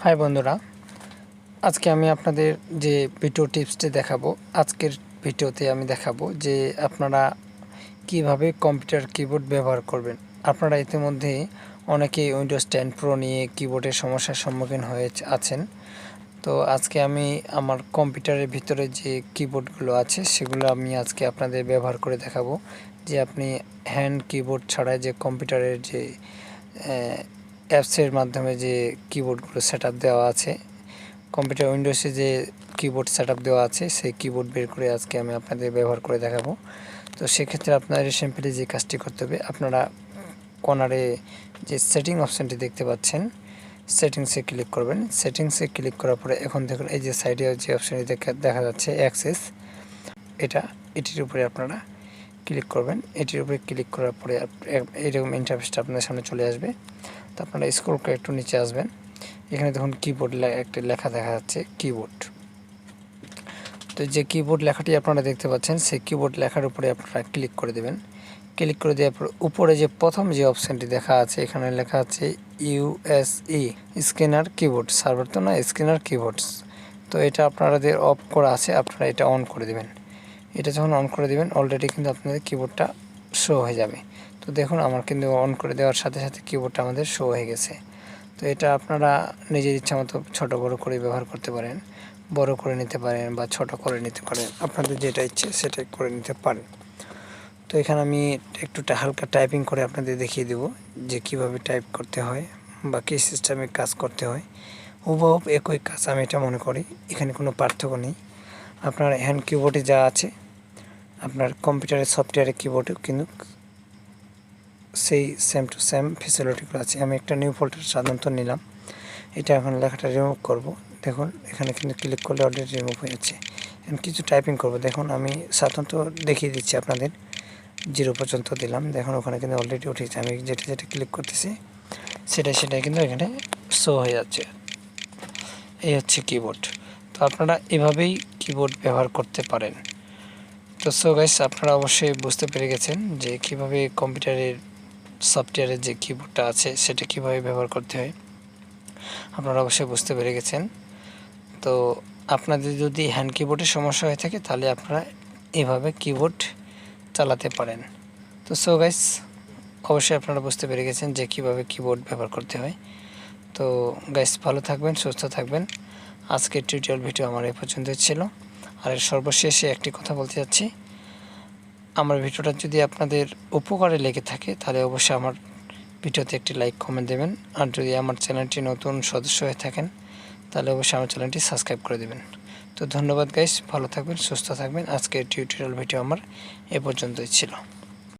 High বন্ধুরা, আজকে আমি আপনাদের যে ভিডিও টিপসটি দেখাবো। আজকের ভিডিওতে আমি দেখাবো যে আপনারা কিভাবে কম্পিউটার কিবোর্ড ব্যবহার করবেন। আপনারা ইতিমধ্যে অনেকেই উইন্ডোজ 10 প্রো নিয়ে কিবোর্ডের সমস্যার সম্মুখীন হয়ে আছেন। তো আজকে আমি আমার কম্পিউটারের ভিতরে যে কিবোর্ডগুলো আছে সেগুলো আমি আজকে আপনাদের ব্যবহার করে দেখাবো, যে আপনি হ্যান্ড কিবোর্ড ছাড়াই যে কম্পিউটারের যে অ্যাপসের মাধ্যমে যে কিবোর্ডগুলো সেট দেওয়া আছে, কম্পিউটার উইন্ডোজে যে কিবোর্ড সেট দেওয়া আছে সেই কিবোর্ড বের করে আজকে আমি আপনাদের ব্যবহার করে দেখাবো। তো সেক্ষেত্রে আপনারা সিম্পলি যে কাজটি করতে হবে, আপনারা কর্নারে যে সেটিং অপশানটি দেখতে পাচ্ছেন, সেটিংসে ক্লিক করবেন। সেটিংসে ক্লিক করার পরে এখন দেখুন এই যে সাইডে যে অপশানটি দেখা যাচ্ছে অ্যাক্সেস, এটির উপরে আপনারা ক্লিক করবেন। এটির উপরে ক্লিক করার পরে এইরকম ইন্টারফেসটা আপনার সামনে চলে আসবে। তো আপনারা স্ক্রল করে একটু নিচে আসবেন। এখানে দেখুন কিবোর্ড একটা লেখা দেখা যাচ্ছে, কিবোর্ড। তো যে কিবোর্ড লেখাটি আপনারা দেখতে পাচ্ছেন সেই কিবোর্ড লেখার উপরে আপনারা ক্লিক করে দেবেন। ক্লিক করে দেওয়ার পর উপরে যে প্রথম যে অপশানটি দেখা আছে এখানে লেখা আছে ইউএসই স্ক্যানার কিবোর্ড, সার্ভার তো না, স্ক্যানার কিবোর্ডস। তো এটা আপনাদের অফ করা আছে, আপনারা এটা অন করে দেবেন। এটা যখন অন করে দেবেন অলরেডি কিন্তু আপনাদের কিবোর্ডটা শো হয়ে যাবে। তো দেখুন আমার কিন্তু অন করে দেওয়ার সাথে সাথে কিবোর্ডটা আমাদের শো হয়ে গেছে। তো এটা আপনারা নিজের ইচ্ছা মতো ছোটো বড়ো করে ব্যবহার করতে পারেন, বড় করে নিতে পারেন বা ছোট করে নিতে পারেন, আপনাদের যেটা ইচ্ছে সেটাই করে নিতে পারেন। তো এখানে আমি একটু হালকা টাইপিং করে আপনাদের দেখিয়ে দেব যে কিভাবে টাইপ করতে হয় বা কী সিস্টেমে কাজ করতে হয়। হুবহু একই কাজ আমি এটা মনে করি, এখানে কোনো পার্থক্য নেই। আপনার হ্যান্ড কিবোর্ডে যা আছে আপনার কম্পিউটারের সফটওয়্যারের কিবোর্ডেও কিন্তু সেই সেম টু সেম ফেসিলিটিগুলো আছে। আমি একটা নিউ ফোল্ডার সাধারণত নিলাম, এটা এখন লেখাটা রিমুভ করব। দেখুন এখানে কিন্তু ক্লিক করলে অলরেডি রিমুভ হয়ে যাচ্ছে। এখন কিছু টাইপিং করব। দেখুন আমি সাধারণত দেখিয়ে দিচ্ছি আপনাদের, 0 পর্যন্ত দিলাম। দেখুন ওখানে কিন্তু অলরেডি উঠেছে। আমি যেটা ক্লিক করতেছি সেটাই কিন্তু এখানে শো হয়ে যাচ্ছে। এই হচ্ছে কিবোর্ড। তো আপনারা এভাবেই কিবোর্ড ব্যবহার করতে পারেন। তো সো গাইস, আপনারা অবশ্যই বুঝতে পেরে গেছেন যে কিভাবে কম্পিউটারের সফটওয়্যারের যে কিবোর্ডটা আছে সেটা কিভাবে ব্যবহার করতে হয়। আপনারা অবশ্যই বুঝতে পেরে গেছেন। তো আপনাদের যদি হ্যান্ড কিবোর্ডের সমস্যা হয়ে থাকে তাহলে আপনারা এভাবে কিবোর্ড চালাতে পারেন। তো সো গাইস, অবশ্যই আপনারা বুঝতে পেরে গেছেন যে কিভাবে কিবোর্ড ব্যবহার করতে হয়। তো গাইস, ভালো থাকবেন, সুস্থ থাকবেন। আজকের টিউটোরিয়াল ভিডিও আমার এই পর্যন্তই ছিল। আর সর্বশেষে একটি কথা বলতে যাচ্ছি, আমার ভিডিওটা যদি আপনাদের উপকারে লেগে থাকে তাহলে অবশ্যই আমার ভিডিওতে একটি লাইক কমেন্ট দেবেন। আর যদি আমার চ্যানেলটি নতুন সদস্য হয়ে থাকেন তাহলে অবশ্যই আমার চ্যানেলটি সাবস্ক্রাইব করে দেবেন। তো ধন্যবাদ গাইস, ভালো থাকবেন, সুস্থ থাকবেন। আজকের টিউটোরিয়াল ভিডিও আমার এ পর্যন্তই ছিল।